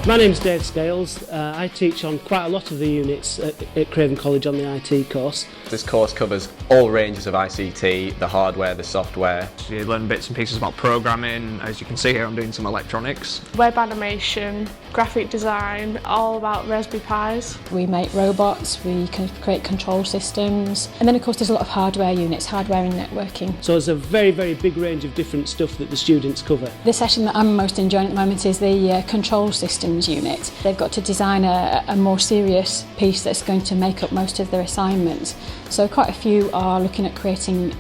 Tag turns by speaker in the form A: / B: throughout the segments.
A: My name's Dave Scales. I teach on quite a lot of the units at Craven College on the IT course.
B: This course covers all ranges of ICT, the hardware, the software.
C: You learn bits and pieces about programming. As you can see here, I'm doing some electronics.
D: Web animation, graphic design, all about Raspberry Pis.
E: We make robots, we can create control systems, and then of course there's a lot of hardware units, hardware and networking.
A: So there's a very, very big range of different stuff that the students cover.
E: The session that I'm most enjoying at the moment is the control systems unit. They've got to design a more serious piece that's going to make up most of their assignments. So quite a few are looking at creating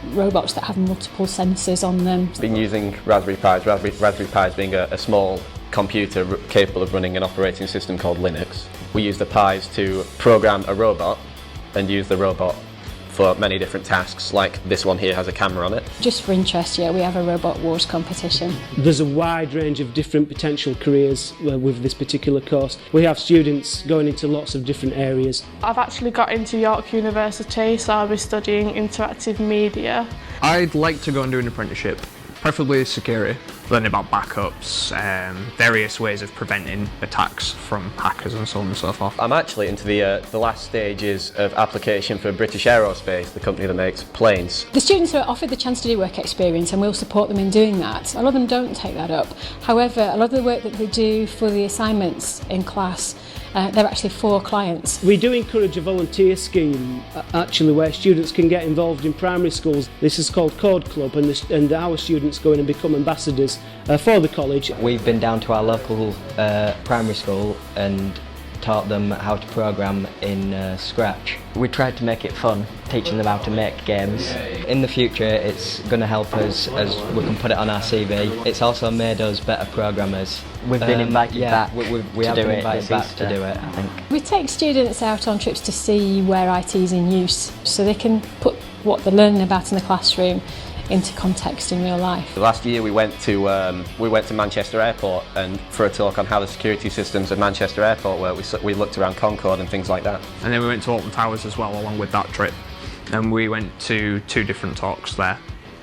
E: robots that have multiple sensors on them.
B: Been using Raspberry Pis, Raspberry Pis being a small computer capable of running an operating system called Linux. We use the Pis to program a robot and use the robot for many different tasks, like this one here has a camera on it.
E: Just for interest, yeah, we have a robot wars competition.
A: There's a wide range of different potential careers with this particular course. We have students going into lots of different areas.
D: I've actually got into York University, so I'll be studying interactive media.
C: I'd like to go and do an apprenticeship, preferably security, learning about backups, various ways of preventing attacks from hackers and so on and so forth.
B: I'm actually into the last stages of application for British Aerospace, the company that makes planes.
E: The students are offered the chance to do work experience and we'll support them in doing that. A lot of them don't take that up. However, a lot of the work that they do for the assignments in class, they're actually for clients.
A: We do encourage a volunteer scheme actually where students can get involved in primary schools. This is called Code Club and our students go in and become ambassadors for the college.
F: We've been down to our local primary school and taught them how to program in Scratch. We tried to make it fun, teaching them how to make games. In the future it's going to help us as we can put it on our CV. It's also made us better programmers.
G: We've been invited back
F: we have
G: to do
F: been
G: it
F: invited
G: this
F: back
G: Easter,
F: to do it.
G: I think.
E: We take students out on trips to see where IT is in use so they can put what they're learning about in the classroom into context in real life.
B: Last year we went to Manchester Airport and for a talk on how the security systems at Manchester Airport work. We looked around Concorde and things like that.
C: And then we went to Alton Towers as well along with that trip. And we went to 2 different talks there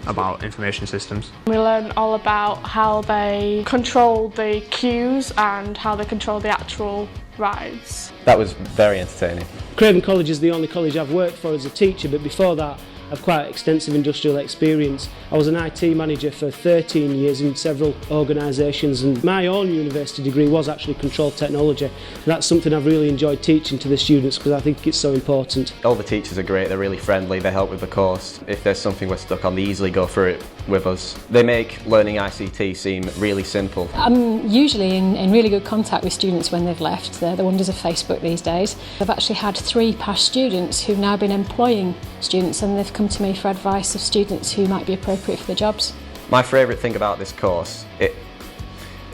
C: about information systems.
D: We learn all about how they control the queues and how they control the actual rides.
B: That was very entertaining.
A: Craven College is the only college I've worked for as a teacher, but before that I've quite extensive industrial experience. I was an IT manager for 13 years in several organisations and my own university degree was actually control technology. That's something I've really enjoyed teaching to the students because I think it's so important.
B: All the teachers are great, they're really friendly, they help with the course. If there's something we're stuck on, they easily go through it with us. They make learning ICT seem really simple.
E: I'm usually in really good contact with students when they've left. They're the wonders of Facebook these days. I've actually had 3 past students who've now been employing students and they've come to me for advice of students who might be appropriate for the jobs.
B: My favourite thing about this course,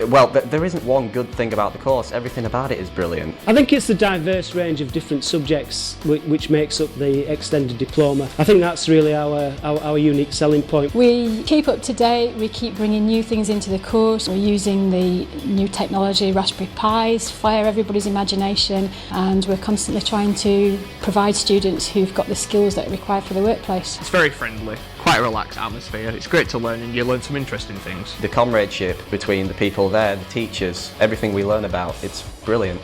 B: well, there isn't one good thing about the course, everything about it is brilliant.
A: I think it's the diverse range of different subjects which makes up the extended diploma. I think that's really our unique selling point.
E: We keep up to date, we keep bringing new things into the course. We're using the new technology, Raspberry Pis, fire everybody's imagination, and we're constantly trying to provide students who've got the skills that are required for the workplace.
C: It's very friendly, quite a relaxed atmosphere. It's great to learn and you learn some interesting things.
B: The comradeship between the people there, the teachers, everything we learn about, it's brilliant.